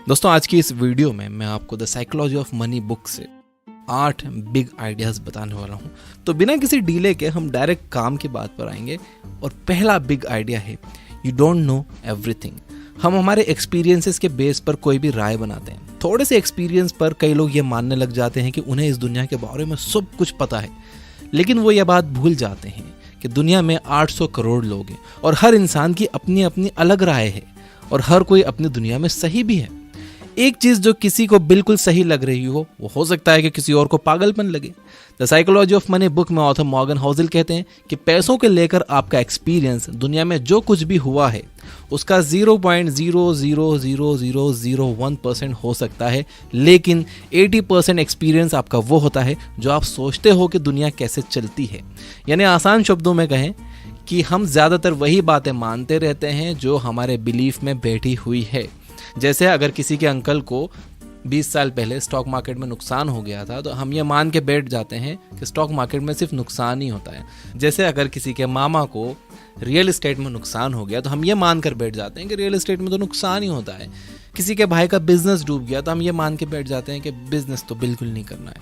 दोस्तों आज की इस वीडियो में मैं आपको the psychology of money book से 8 बिग आइडियाज बताने वाला हूं। तो बिना किसी डीले के हम डायरेक्ट काम की बात पर आएंगे। और पहला बिग आइडिया है यू डोंट नो एवरीथिंग। हम हमारे एक्सपीरियंसेस के बेस पर कोई भी राय बनाते हैं। थोड़े से एक्सपीरियंस पर कई लोग ये मानने लग जाते हैं कि उन्हें इस दुनिया के बारे में सब कुछ पता है, लेकिन वो ये बात भूल जाते हैं कि दुनिया में 800 करोड़ लोग हैं और हर इंसान की अपनी अपनी अलग राय है और हर कोई अपनी दुनिया में सही भी है। एक चीज जो किसी को बिल्कुल सही लग रही हो वो हो सकता है कि किसी और को पागलपन लगे। The psychology of money book में ऑथर मॉर्गन हाउसेल कहते हैं कि पैसों के लेकर आपका एक्सपीरियंस दुनिया में जो कुछ भी हुआ है उसका 0.0000001% हो सकता है, लेकिन 80% एक्सपीरियंस आपका वो होता है जो आप सोचते हो कि दुनिया कैसे चलती है। यानी आसान शब्दों में कहें कि हम ज़्यादातर वही बातें मानते रहते हैं जो हमारे बिलीफ में बैठी हुई है। जैसे अगर किसी के अंकल को 20 साल पहले स्टॉक मार्केट में नुकसान हो गया था तो हम ये मान के बैठ जाते हैं कि स्टॉक मार्केट में सिर्फ नुकसान ही होता है। जैसे अगर किसी के मामा को रियल एस्टेट में नुकसान हो गया तो हम ये मान कर बैठ जाते हैं कि रियल एस्टेट में तो नुकसान ही होता है। किसी के भाई का बिजनेस डूब गया तो हम ये मान के बैठ जाते हैं कि बिजनेस तो बिल्कुल नहीं करना है।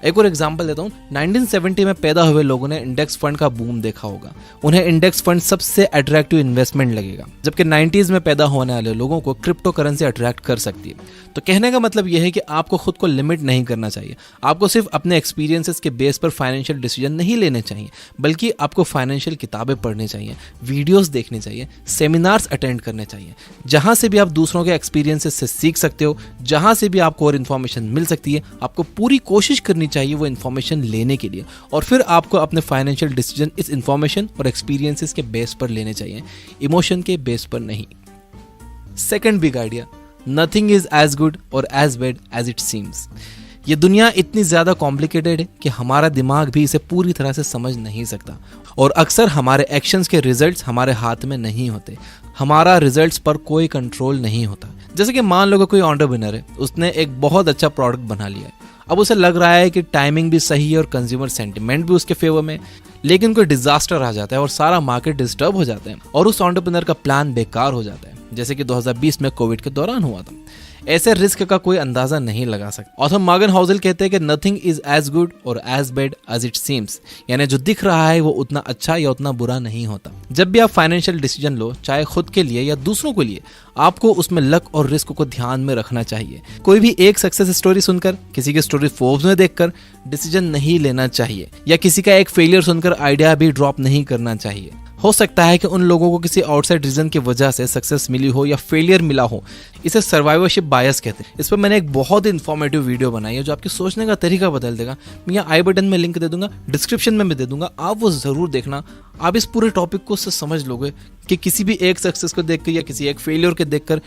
एक और एग्जांपल देता हूँ। 1970 में पैदा हुए लोगों ने इंडेक्स फंड का बूम देखा होगा। उन्हें इंडेक्स फंड सबसे अट्रैक्टिव इन्वेस्टमेंट लगेगा, जबकि 90s में पैदा होने वाले लोगों को क्रिप्टो करेंसी अट्रैक्ट कर सकती है। तो कहने का मतलब यह है कि आपको खुद को लिमिट नहीं करना चाहिए। आपको सिर्फ अपने एक्सपीरियंसेस के बेस पर फाइनेंशियल डिसीजन नहीं लेने चाहिए, बल्कि आपको फाइनेंशियल किताबें पढ़नी चाहिए, वीडियोस देखनी चाहिए, सेमिनार्स अटेंड करने चाहिए, जहां से भी आप दूसरों के एक्सपीरियंसेस से सीख सकते हो, जहां से भी आपको और इन्फॉर्मेशन मिल सकती है। आपको पूरी कोशिश करनी चाहिए वो इन्फॉर्मेशन लेने के लिए, और फिर आपको अपने फाइनेंशियल डिसीजन इस इन्फॉर्मेशन और एक्सपीरियंसेस के बेस पर लेने चाहिए, इमोशन के बेस पर नहीं। Second big idea, nothing is as good और as bad as it seems. ये दुनिया इतनी ज्यादा कॉम्प्लिकेटेड है कि हमारा दिमाग भी इसे पूरी तरह से समझ नहीं सकता, और अक्सर हमारे एक्शंस के रिजल्ट्स हमारे हाथ में नहीं होते। हमारा रिजल्ट्स पर कोई कंट्रोल नहीं होता। जैसे कि मान लो कि कोई एंटरप्रेन्योर है, उसने एक बहुत अच्छा प्रोडक्ट बना लिया है। अब उसे लग रहा है कि टाइमिंग भी सही है और कंज्यूमर सेंटिमेंट भी उसके फेवर में, लेकिन कोई डिजास्टर आ जाता है और सारा मार्केट डिस्टर्ब हो जाता है और उस एंटरप्रेन्योर का प्लान बेकार हो जाता है, जैसे कि 2020 में कोविड के दौरान हुआ था। ऐसे रिस्क का कोई अंदाजा नहीं लगा सकता। ऑथर मॉर्गन हाउसेल कहते हैं कि नथिंग इज एज गुड और as bad as it seems, यानी जो दिख रहा है वो उतना अच्छा या उतना बुरा नहीं होता। जब भी आप फाइनेंशियल डिसीजन लो, चाहे खुद के लिए या दूसरों के लिए, आपको उसमें लक और रिस्क को ध्यान में रखना चाहिए। कोई भी एक सक्सेस स्टोरी सुनकर, किसी की स्टोरी फोर्ब्स में देखकर डिसीजन नहीं लेना चाहिए, या किसी का एक फेलियर सुनकर आइडिया भी ड्रॉप नहीं करना चाहिए। हो सकता है कि उन लोगों को किसी आउटसाइड रीजन की वजह से सक्सेस मिली हो या फेलियर मिला हो। इसे सर्वाइवरशिप बायस कहते हैं। इस पर मैंने एक बहुत इन्फॉर्मेटिव वीडियो बनाई है जो आपके सोचने का तरीका बदल देगा। मैं यहाँ आई बटन में लिंक दे दूंगा, डिस्क्रिप्शन में भी दे दूंगा, आप वो जरूर देखना। आप इस पूरे टॉपिक को उससे समझ लोगे कि किसी भी एक सक्सेस को देखकर या किसी एक फेलियर को देखकर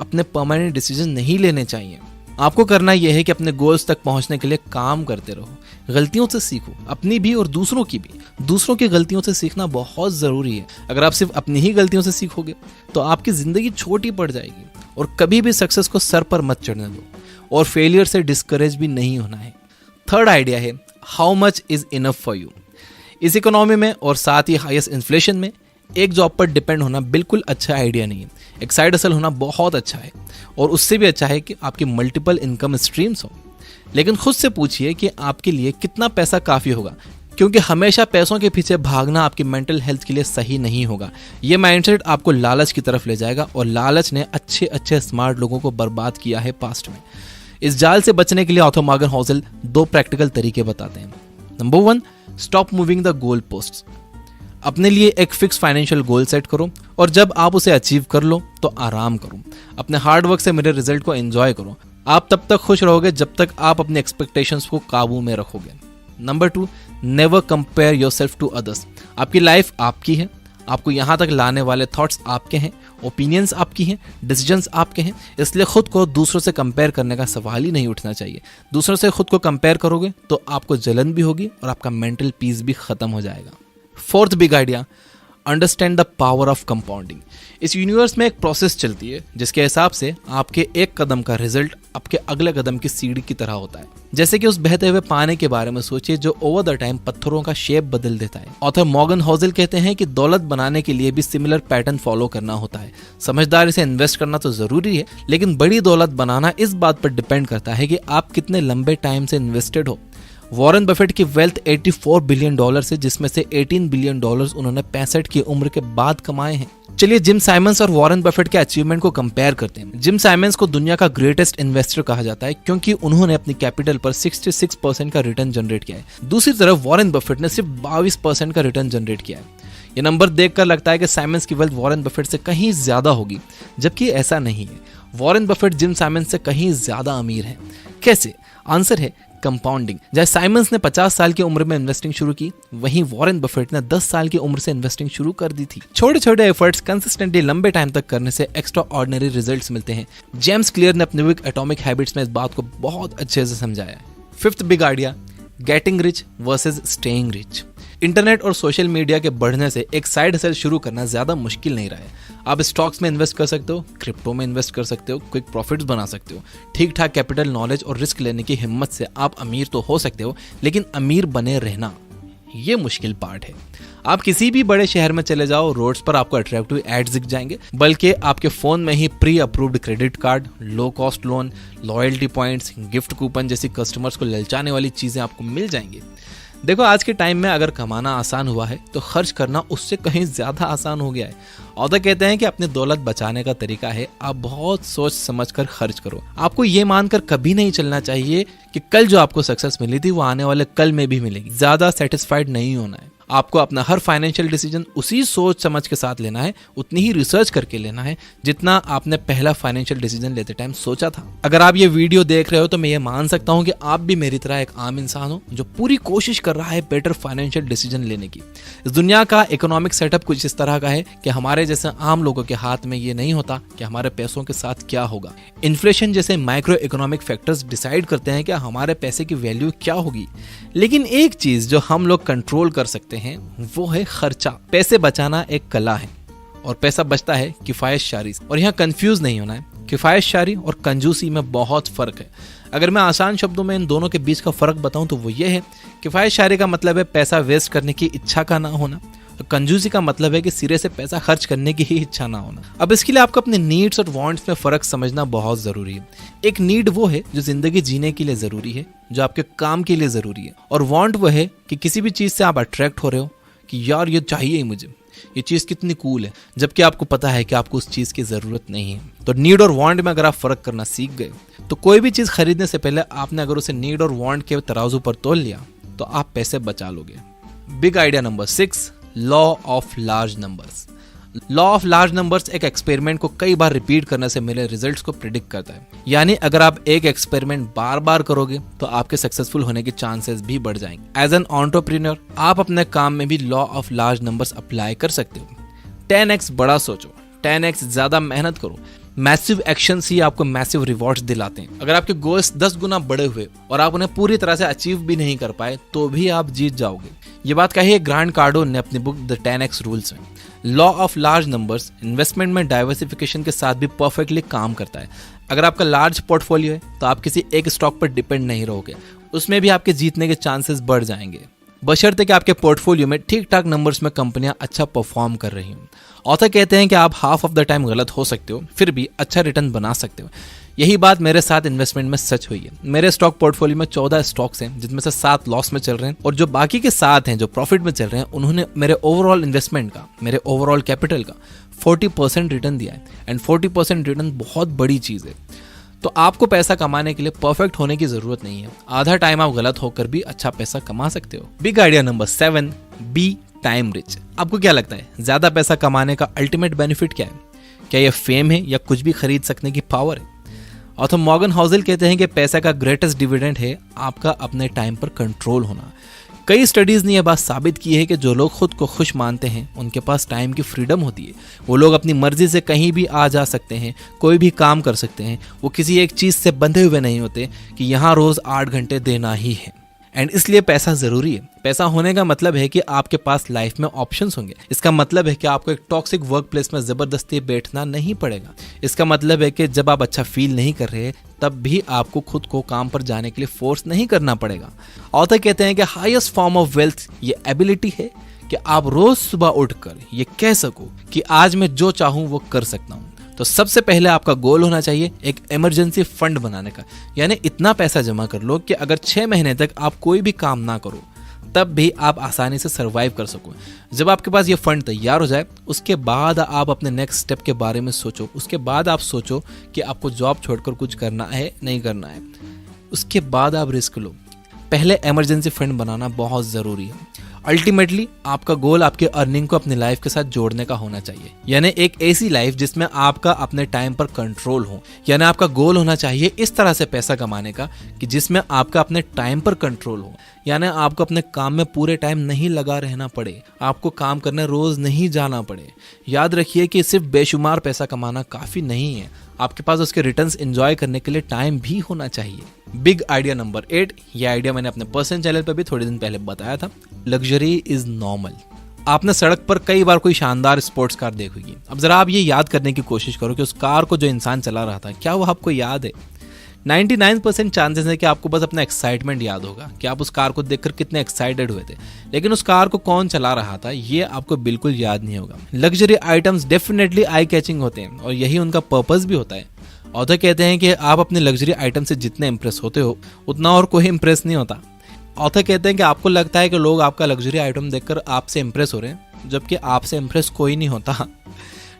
अपने परमानेंट डिसीजन नहीं लेने चाहिए। आपको करना यह है कि अपने गोल्स तक पहुंचने के लिए काम करते रहो, गलतियों से सीखो, अपनी भी और दूसरों की भी। दूसरों की गलतियों से सीखना बहुत जरूरी है। अगर आप सिर्फ अपनी ही गलतियों से सीखोगे तो आपकी जिंदगी छोटी पड़ जाएगी। और कभी भी सक्सेस को सर पर मत चढ़ने दो, और फेलियर से डिस्करेज भी नहीं होना है। थर्ड आइडिया है how much is enough for you. इस इकोनॉमी में और साथ ही हाईएस्ट इन्फ्लेशन में एक जॉब पर डिपेंड होना बिल्कुल अच्छा आइडिया नहीं है। एक साइड हसल होना बहुत अच्छा है, और उससे भी अच्छा है कि आपकी मल्टीपल इनकम स्ट्रीम्स हो। लेकिन खुद से पूछिए कि आपके लिए कितना पैसा काफ़ी होगा, क्योंकि हमेशा पैसों के पीछे भागना आपकी मेंटल हेल्थ के लिए सही नहीं होगा। ये माइंडसेट आपको लालच की तरफ ले जाएगा, और लालच ने अच्छे अच्छे स्मार्ट लोगों को बर्बाद किया है पास्ट में। इस जाल से बचने के लिए ऑथर मॉर्गन हाउसेल 2 प्रैक्टिकल तरीके बताते हैं। Number 1, stop moving the goal posts. अपने लिए एक फिक्स फाइनेंशियल गोल सेट करो, और जब आप उसे अचीव कर लो तो आराम करो। अपने हार्ड वर्क से मेरे रिजल्ट को एंजॉय करो। आप तब तक खुश रहोगे जब तक आप अपने एक्सपेक्टेशंस को काबू में रखोगे। Number 2, never compare yourself to others. आपकी लाइफ आपकी है, आपको यहाँ तक लाने वाले थॉट्स आपके हैं, ओपिनियंस आपकी हैं, डिसीजंस आपके हैं, इसलिए खुद को दूसरों से कंपेयर करने का सवाल ही नहीं उठना चाहिए। दूसरों से खुद को कंपेयर करोगे तो आपको जलन भी होगी और आपका मेंटल पीस भी खत्म हो जाएगा। Fourth big idea, understand the power of compounding. इस यूनिवर्स में एक प्रोसेस चलती है जिसके हिसाब से आपके एक कदम का रिजल्ट आपके अगले कदम की सीढ़ी की तरह होता है। जैसे कि उस बहते हुए पानी के बारे में सोचिए जो ओवर द टाइम पत्थरों का शेप बदल देता है। ऑथर मॉर्गन होज़ल कहते हैं कि दौलत बनाने के लिए भी सिमिलर पैटर्न फॉलो करना होता है। समझदारी से इन्वेस्ट करना तो जरूरी है, लेकिन बड़ी दौलत बनाना इस बात पर डिपेंड करता है कि आप कितने लंबे टाइम से इन्वेस्टेड हो। वॉरेन बफेट की वेल्थ $84 बिलियन से, जिसमें से $18 बिलियन उन्होंने 65 की उम्र के बाद कमाए हैं। चलिए जिम साइमंस और वॉरेन बफेट के अचीवमेंट को कंपेयर करते हैं। जिम साइमंस को दुनिया का ग्रेटेस्ट इन्वेस्टर कहा जाता है क्योंकि उन्होंने अपनी कैपिटल पर 66% का रिटर्न जनरेट किया है। दूसरी तरफ वॉरेन बफेट ने सिर्फ 22% का रिटर्न जनरेट किया है। ये नंबर देखकर लगता है कि साइमंस की वेल्थ वॉरेन बफेट से कहीं ज्यादा होगी, जबकि ऐसा नहीं है। वॉरेन बफेट जिम साइमंस से कहीं ज्यादा अमीर है। कैसे? आंसर है कंपाउंडिंग। जैसे साइमंस ने 50 साल की उम्र में इन्वेस्टिंग शुरू की, वहीं वॉरेन बफेट ने 10 साल की उम्र से इन्वेस्टिंग शुरू कर दी थी। छोटे छोटे एफर्ट्स कंसिस्टेंटली लंबे टाइम तक करने से एक्स्ट्रा ऑर्डिनरी रिजल्ट्स मिलते हैं। जेम्स क्लियर ने अपने बुक एटॉमिक हैबिट्स में इस बात को बहुत अच्छे से समझाया है। Fifth big idea, getting rich versus staying rich. Internet और सोशल मीडिया के बढ़ने से एक साइड हसल शुरू करना ज्यादा मुश्किल नहीं रहा है। आप स्टॉक्स में इन्वेस्ट कर सकते हो, क्रिप्टो में इन्वेस्ट कर सकते हो, क्विक प्रॉफिट्स बना सकते हो। ठीक ठाक कैपिटल, नॉलेज और रिस्क लेने की हिम्मत से आप अमीर तो हो सकते हो, लेकिन अमीर बने रहना ये मुश्किल पार्ट है। आप किसी भी बड़े शहर में चले जाओ, रोड्स पर आपको अट्रैक्टिव एड्स दिख जाएंगे, बल्कि आपके फोन में ही pre approved credit card, low cost loan, loyalty points, gift coupon जैसी कस्टमर्स को ललचाने वाली चीजें आपको मिल जाएंगी। देखो आज के टाइम में अगर कमाना आसान हुआ है तो खर्च करना उससे कहीं ज्यादा आसान हो गया है। ऑथर कहते हैं कि अपनी दौलत बचाने का तरीका है आप बहुत सोच समझकर खर्च करो। आपको ये मानकर कभी नहीं चलना चाहिए कि कल जो आपको सक्सेस मिली थी वो आने वाले कल में भी मिलेगी। ज्यादा सेटिस्फाइड नहीं होना है। आपको अपना हर फाइनेंशियल डिसीजन उसी सोच समझ के साथ लेना है, उतनी ही रिसर्च करके लेना है जितना आपने पहला फाइनेंशियल डिसीजन लेते टाइम सोचा था। अगर आप ये वीडियो देख रहे हो तो मैं ये मान सकता हूँ कि आप भी मेरी तरह एक आम इंसान हो जो पूरी कोशिश कर रहा है बेटर फाइनेंशियल डिसीजन लेने की। इस दुनिया का इकोनॉमिक सेटअप कुछ इस तरह का है कि हमारे जैसे आम लोगों के हाथ में ये नहीं होता कि हमारे पैसों के साथ क्या होगा। इन्फ्लेशन जैसे माइक्रो इकोनॉमिक फैक्टर्स डिसाइड करते हैं कि हमारे पैसे की वैल्यू क्या होगी, लेकिन एक चीज जो हम लोग कंट्रोल कर सकते हैं वो है खर्चा। पैसे बचाना एक कला है और पैसा बचता है किफायतशारी से। और यहाँ कंफ्यूज नहीं होना है, किफायतशारी और कंजूसी में बहुत फर्क है। अगर मैं आसान शब्दों में इन दोनों के बीच का फर्क बताऊं तो वो ये है, किफायतशारी का मतलब है पैसा वेस्ट करने की इच्छा का ना होना, और कंजूसी का मतलब है कि सिरे से पैसा खर्च करने की ही इच्छा ना होना। अब इसके लिए आपको अपने नीड्स और वांट्स में फर्क समझना बहुत जरूरी है। एक नीड वो है जो जिंदगी जीने के लिए जरूरी है, जो आपके काम के लिए जरूरी है, और वांट वो है कि किसी भी चीज से आप अट्रैक्ट हो रहे हो कि यार ये चाहिए ही मुझे, ये चीज कितनी कूल है, जबकि आपको पता है कि आपको उस चीज की जरूरत नहीं है। तो नीड और वांट में अगर आप फर्क करना सीख गए तो कोई भी चीज खरीदने से पहले आपने अगर उसे नीड और वांट के तराजू पर तोल लिया तो आप पैसे बचा लोगे। Big idea number 6, law of large numbers. Law of large numbers एक एक्सपेरिमेंट को कई बार रिपीट करने से मिले रिजल्ट्स को प्रिडिक्ट करता है। यानी अगर आप एक एक्सपेरिमेंट बार बार करोगे तो आपके सक्सेसफुल होने के चांसेस भी बढ़ जाएंगे। एज एन एंटरप्रेन्योर आप अपने काम में भी law of large numbers apply कर सकते हो। 10x बड़ा सोचो, 10x ज्यादा मेहनत करो। मैसिव एक्शंस ही आपको मैसिव रिवॉर्ड्स दिलाते हैं। अगर आपके गोल्स 10 गुना बड़े हुए और आप उन्हें पूरी तरह से अचीव भी नहीं कर पाए तो भी आप जीत जाओगे। ये बात कही है ग्रांट कार्डोन ने अपनी बुक द 10x रूल्स में। Law of large numbers investment में डाइवर्सिफिकेशन के साथ भी परफेक्टली काम करता है। अगर आपका लार्ज पोर्टफोलियो है तो आप किसी एक स्टॉक पर डिपेंड नहीं रहोगे, उसमें भी आपके जीतने के चांसेस बढ़ जाएंगे, बशर्ते कि आपके पोर्टफोलियो में ठीक ठाक नंबर्स में कंपनियां अच्छा परफॉर्म कर रही हैं। ऑथर कहते हैं कि आप हाफ ऑफ द टाइम गलत हो सकते हो, फिर भी अच्छा रिटर्न बना सकते हो। यही बात मेरे साथ इन्वेस्टमेंट में सच हुई है। मेरे स्टॉक पोर्टफोलियो में 14 स्टॉक्स हैं, जिसमें से 7 लॉस में चल रहे हैं, और जो बाकी के 7 हैं जो प्रॉफिट में चल रहे हैं, उन्होंने मेरे ओवरऑल इन्वेस्टमेंट का, मेरे ओवरऑल कैपिटल का 40% रिटर्न दिया है। एंड 40% रिटर्न बहुत बड़ी चीज है। तो आपको पैसा कमाने के लिए परफेक्ट होने की जरूरत नहीं है। आधा टाइम आप गलत होकर भी अच्छा पैसा कमा सकते हो। Big idea number 7, be time rich. आपको क्या लगता है ज्यादा पैसा कमाने का अल्टीमेट बेनिफिट क्या है? क्या यह फेम है या कुछ भी खरीद सकने की पावर है? ऑथर मॉर्गन होज़ल कहते हैं कि पैसा का ग्रेटेस्ट डिविडेंड है आपका अपने टाइम पर कंट्रोल होना। कई स्टडीज ने यह बात साबित की है कि जो लोग खुद को खुश मानते हैं उनके पास टाइम की फ्रीडम होती है। वो लोग अपनी मर्जी से कहीं भी आ जा सकते हैं, कोई भी काम कर सकते हैं। वो किसी एक चीज से बंधे हुए नहीं होते कि यहाँ रोज 8 घंटे देना ही है। एंड इसलिए पैसा जरूरी है। पैसा होने का मतलब है कि आपके पास लाइफ में ऑप्शंस होंगे। इसका मतलब है कि आपको एक टॉक्सिक वर्क प्लेस में जबरदस्ती बैठना नहीं पड़ेगा। इसका मतलब है कि जब आप अच्छा फील नहीं कर रहे तब भी आपको खुद को काम पर जाने के लिए फोर्स नहीं करना पड़ेगा। ऑथर कहते हैं कि हाईएस्ट फॉर्म ऑफ वेल्थ ये एबिलिटी है कि आप रोज सुबह उठकर ये कह सको कि आज मैं जो चाहूं वो कर सकता हूं। तो सबसे पहले आपका गोल होना चाहिए एक इमरजेंसी फंड बनाने का, यानी इतना पैसा जमा कर लो कि अगर 6 महीने तक आप कोई भी काम ना करो तब भी आप आसानी से सरवाइव कर सको। जब आपके पास ये फंड तैयार हो जाए उसके बाद आप अपने नेक्स्ट स्टेप के बारे में सोचो। उसके बाद आप सोचो कि आपको जॉब छोड़कर कुछ करना है नहीं करना है, उसके बाद आप रिस्क लो। पहले इमरजेंसी फंड बनाना बहुत ज़रूरी है। अल्टीमेटली आपका गोल आपके अर्निंग को अपनी लाइफ के साथ जोड़ने का होना चाहिए, यानी एक ऐसी लाइफ जिसमें आपका अपने टाइम पर कंट्रोल हो। यानी आपका गोल होना चाहिए इस तरह से पैसा कमाने का कि जिसमें आपका अपने टाइम पर कंट्रोल हो, यानी आपको अपने काम में पूरे टाइम नहीं लगा रहना पड़े, आपको काम करने रोज नहीं जाना पड़े। याद रखिए कि सिर्फ बेशुमार पैसा कमाना काफ़ी नहीं है, आपके पास उसके रिटर्न्स एंजॉय करने के लिए टाइम भी होना चाहिए। बिग आइडिया नंबर 8, ये आइडिया मैंने अपने पर्सनल चैनल पर भी थोड़े दिन पहले बताया था। Luxury is normal. आपने सड़क पर कई बार कोई शानदार स्पोर्ट्स कार देखी होगी। अब जरा आप ये याद करने की कोशिश करो कि उस कार को जो इंसान चला रहा था क्या वो आपको याद है। 99% चांसेस है कि आपको बस अपना एक्साइटमेंट याद होगा कि आप उस कार को देखकर कितने एक्साइटेड हुए थे, लेकिन उस कार को कौन चला रहा था ये आपको बिल्कुल याद नहीं होगा। Luxury items definitely eye catching होते हैं और यही उनका पर्पस भी होता है। ऑथर कहते हैं कि आप अपने लग्जरी आइटम से जितने इंप्रेस होते हो उतना और कोई इंप्रेस नहीं होता। ऑथर कहते हैं कि आपको लगता है कि लोग आपका लग्जरी आइटम देखकर आपसे इंप्रेस हो रहे हैं, जबकि आपसे इंप्रेस कोई नहीं होता।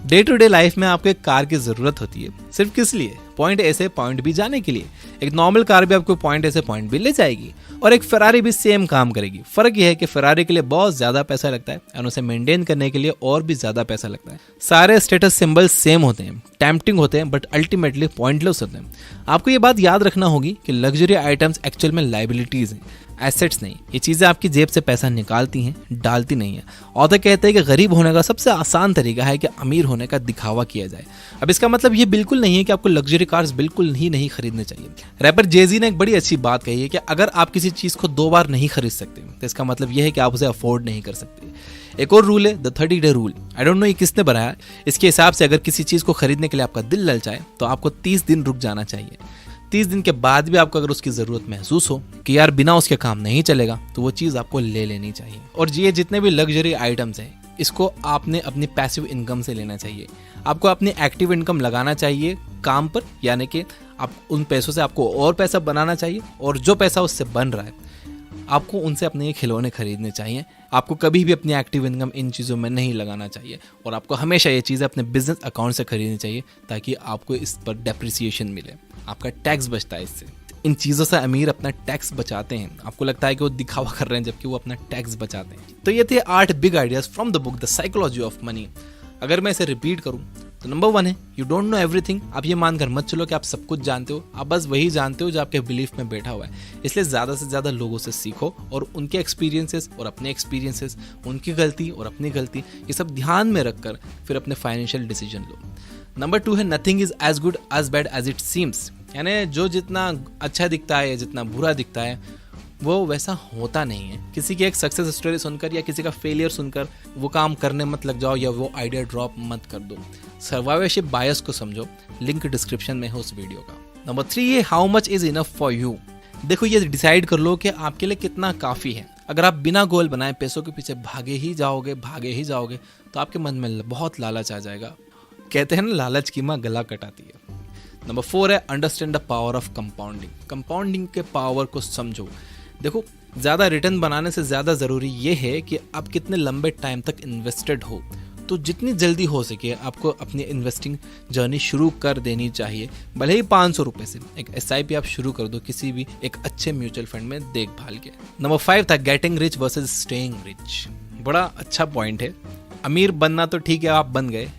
डे टू डे लाइफ में आपको एक कार की जरूरत होती है, सिर्फ किस लिए? पॉइंट ए से पॉइंट बी जाने के लिए। एक नॉर्मल कार भी आपको पॉइंट ए से पॉइंट बी ले जाएगी और एक फेरारी भी सेम काम करेगी। फर्क यह है कि फेरारी के लिए बहुत ज्यादा पैसा लगता है और उसे मेंटेन करने के लिए और भी ज्यादा पैसा लगता है। सारे स्टेटस सिंबल सेम होते हैं, टेम्पटिंग होते हैं, बट अल्टीमेटली पॉइंटलेस होते हैं। आपको ये बात याद रखना होगी कि लग्जरी आइटम्स एक्चुअल में लाइबिलिटीज हैं, एसेट्स नहीं। ये चीजें आपकी जेब से पैसा निकालती हैं, डालती नहीं है। ऑथर कहते हैं कि गरीब होने का सबसे आसान तरीका है कि अमीर होने का दिखावा किया जाए। अब इसका मतलब ये बिल्कुल नहीं है कि आपको लग्जरी कार्स बिल्कुल ही नहीं खरीदने चाहिए। रैपर जेजी ने एक बड़ी अच्छी बात कही है कि अगर आप किसी चीज को 2 बार नहीं खरीद सकते तो इसका मतलब यह है कि आप उसे अफोर्ड नहीं कर सकते। एक और रूल है the 30 day rule. I don't know ये किसने बनाया। इसके हिसाब से अगर किसी चीज को खरीदने के लिए आपका दिल ललचाए तो आपको 30 दिन रुक जाना चाहिए। 30 दिन के बाद भी आपको अगर उसकी जरूरत महसूस हो कि यार बिना उसके काम नहीं चलेगा, तो वो चीज आपको ले लेनी चाहिए। और ये जितने भी लग्जरी आइटम्स हैं इसको आपने अपनी पैसिव इनकम से लेना चाहिए। आपको अपनी एक्टिव इनकम लगाना चाहिए काम पर, यानी कि आप उन पैसों से आपको और पैसा बनाना चाहिए और जो पैसा उससे बन रहा है आपको उनसे अपने ये खिलौने खरीदने चाहिए। आपको कभी भी अपनी एक्टिव इनकम इन चीज़ों में नहीं लगाना चाहिए और आपको हमेशा ये चीज़ें अपने बिजनेस अकाउंट से खरीदनी चाहिए ताकि आपको इस पर डेप्रिसिएशन मिले। आपका टैक्स बचता है इससे। इन चीज़ों से अमीर अपना टैक्स बचाते हैं। आपको लगता है कि वो दिखावा कर रहे हैं जबकि वो अपना टैक्स बचाते हैं। तो ये थे 8 big ideas from the book the psychology of money. अगर मैं इसे रिपीट करूं तो नंबर 1 है यू डोंट नो एवरीथिंग। आप ये मानकर मत चलो कि आप सब कुछ जानते हो, आप बस वही जानते हो जो आपके बिलीफ में बैठा हुआ है। इसलिए ज़्यादा से ज़्यादा लोगों से सीखो और उनके एक्सपीरियंसेस और अपने एक्सपीरियंसेस, उनकी गलती और अपनी गलती, ये सब ध्यान में रखकर फिर अपने फाइनेंशियल डिसीजन लो। नंबर 2 है nothing is as good as bad as it seems. यानी जो जितना अच्छा दिखता है या जितना बुरा दिखता है वो वैसा होता नहीं है। किसी की एक सक्सेस स्टोरी सुनकर या किसी का फेलियर सुनकर वो काम करने मत लग जाओ या वो आइडिया ड्रॉप मत कर दो। सर्वाइवरशिप बायस को समझो, लिंक डिस्क्रिप्शन में है उस वीडियो का। नंबर 3 है how much is enough for you. देखो ये डिसाइड कर लो कि आपके लिए कितना काफ़ी है। अगर आप बिना गोल बनाए पैसों के पीछे भागे ही जाओगे तो आपके मन में बहुत लालच आ जाएगा। कहते हैं ना लालच की माँ गला कटाती है। नंबर 4 है understand the power of compounding. Compounding के पावर को समझो। देखो ज़्यादा रिटर्न बनाने से ज़्यादा ज़रूरी ये है कि आप कितने लंबे टाइम तक इन्वेस्टेड हो। तो जितनी जल्दी हो सके आपको अपनी इन्वेस्टिंग जर्नी शुरू कर देनी चाहिए। भले ही 500 रुपये से एक SIP आप शुरू कर दो किसी भी एक अच्छे म्यूचुअल फंड में देखभाल के। नंबर 5 था getting rich versus staying rich. बड़ा अच्छा पॉइंट है। अमीर बनना तो ठीक है आप बन गए,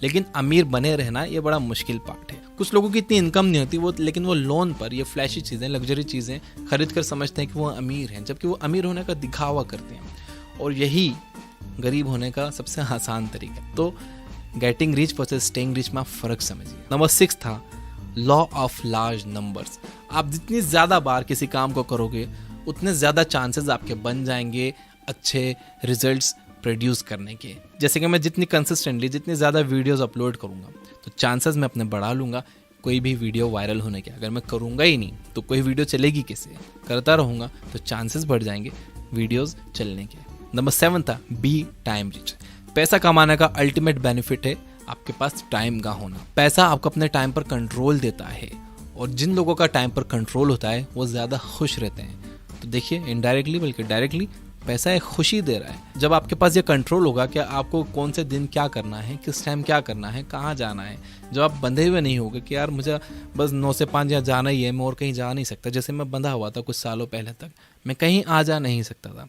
लेकिन अमीर बने रहना ये बड़ा मुश्किल पार्ट है। कुछ लोगों की इतनी इनकम नहीं होती लेकिन वो लोन पर ये फ्लैशी चीज़ें, लग्जरी चीज़ें खरीद कर समझते हैं कि वो अमीर हैं, जबकि वो अमीर होने का दिखावा करते हैं और यही गरीब होने का सबसे आसान तरीका है। तो getting rich versus staying rich में आप फ़र्क समझिए। नंबर 6 था लॉ ऑफ लार्ज नंबर्स। आप जितनी ज़्यादा बार किसी काम को करोगे उतने ज़्यादा चांसेस आपके बन जाएंगे अच्छे रिजल्ट्स प्रोड्यूस करने के। जैसे कि मैं जितनी कंसिस्टेंटली जितनी ज़्यादा वीडियोस अपलोड करूँगा तो चांसेस मैं अपने बढ़ा लूँगा कोई भी वीडियो वायरल होने के। अगर मैं करूँगा ही नहीं तो कोई वीडियो चलेगी कैसे? करता रहूँगा तो चांसेस बढ़ जाएंगे वीडियोस चलने के। नंबर 7 था बी टाइम रिच। पैसा कमाने का अल्टीमेट बेनिफिट है आपके पास टाइम का होना। पैसा आपको अपने टाइम पर कंट्रोल देता है और जिन लोगों का टाइम पर कंट्रोल होता है वो ज़्यादा खुश रहते हैं। तो देखिए इनडायरेक्टली बल्कि डायरेक्टली पैसा एक खुशी दे रहा है। जब आपके पास ये कंट्रोल होगा कि आपको कौन से दिन क्या करना है, किस टाइम क्या करना है, कहाँ जाना है, जब आप बंधे हुए नहीं होगे कि यार मुझे बस 9 से 5 यहाँ जाना ही है, मैं और कहीं जा नहीं सकता। जैसे मैं बंधा हुआ था कुछ सालों पहले तक, मैं कहीं आ जा नहीं सकता था,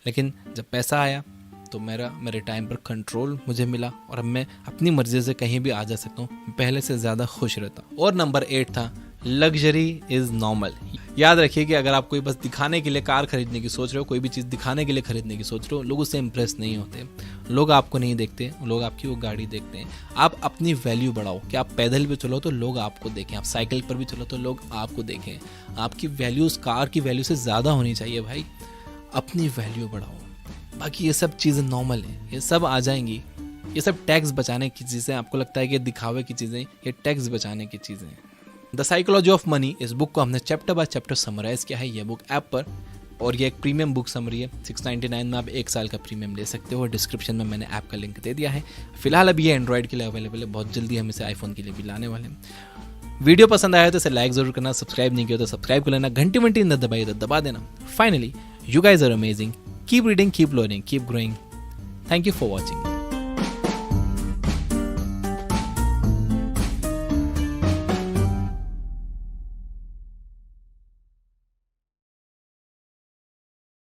लेकिन जब पैसा आया तो मेरे टाइम पर कंट्रोल मुझे मिला और अब मैं अपनी मर्जी से कहीं भी आ जा सकता हूँ, पहले से ज़्यादा खुश रहता हूँ। और नंबर 8 था लग्जरी इज़ नॉर्मल। याद रखिए कि अगर आप कोई बस दिखाने के लिए कार खरीदने की सोच रहे हो, कोई भी चीज़ दिखाने के लिए खरीदने की सोच रहे हो, लोग उससे इम्प्रेस नहीं होते, लोग आपको नहीं देखते, लोग आपकी वो गाड़ी देखते हैं। आप अपनी वैल्यू बढ़ाओ कि आप पैदल भी चलो तो लोग आपको देखें, आप साइकिल पर भी चलो तो लोग आपको देखें। आपकी वैल्यू उस कार की वैल्यू से ज़्यादा होनी चाहिए भाई। अपनी वैल्यू बढ़ाओ, बाकी ये सब चीज़ें नॉर्मल है, ये सब आ जाएंगी। ये सब टैक्स बचाने की चीज़ें, आपको लगता है कि दिखावे की चीज़ें, ये टैक्स बचाने की चीज़ें हैं। द साइकोलॉजी ऑफ मनी, इस बुक को हमने चैप्टर बाय चैप्टर समराइज किया है ये बुक ऐप पर, और ये एक प्रीमियम बुक समरी है। 699 में आप 1 साल का प्रीमियम ले सकते हो। डिस्क्रिप्शन में मैंने ऐप का लिंक दे दिया है। फिलहाल अभी ये एंड्रॉइड के लिए अवेलेबल है, बहुत जल्दी हम इसे आईफोन के लिए भी लाने वाले हैं। वीडियो पसंद आया तो इसे लाइक जरूर करना, सब्सक्राइब नहीं किया तो सब्सक्राइब कर लेना, घंटी न दबाइए तो दबा देना। Finally, you guys are amazing, keep reading, keep learning, keep growing. Thank you for watching.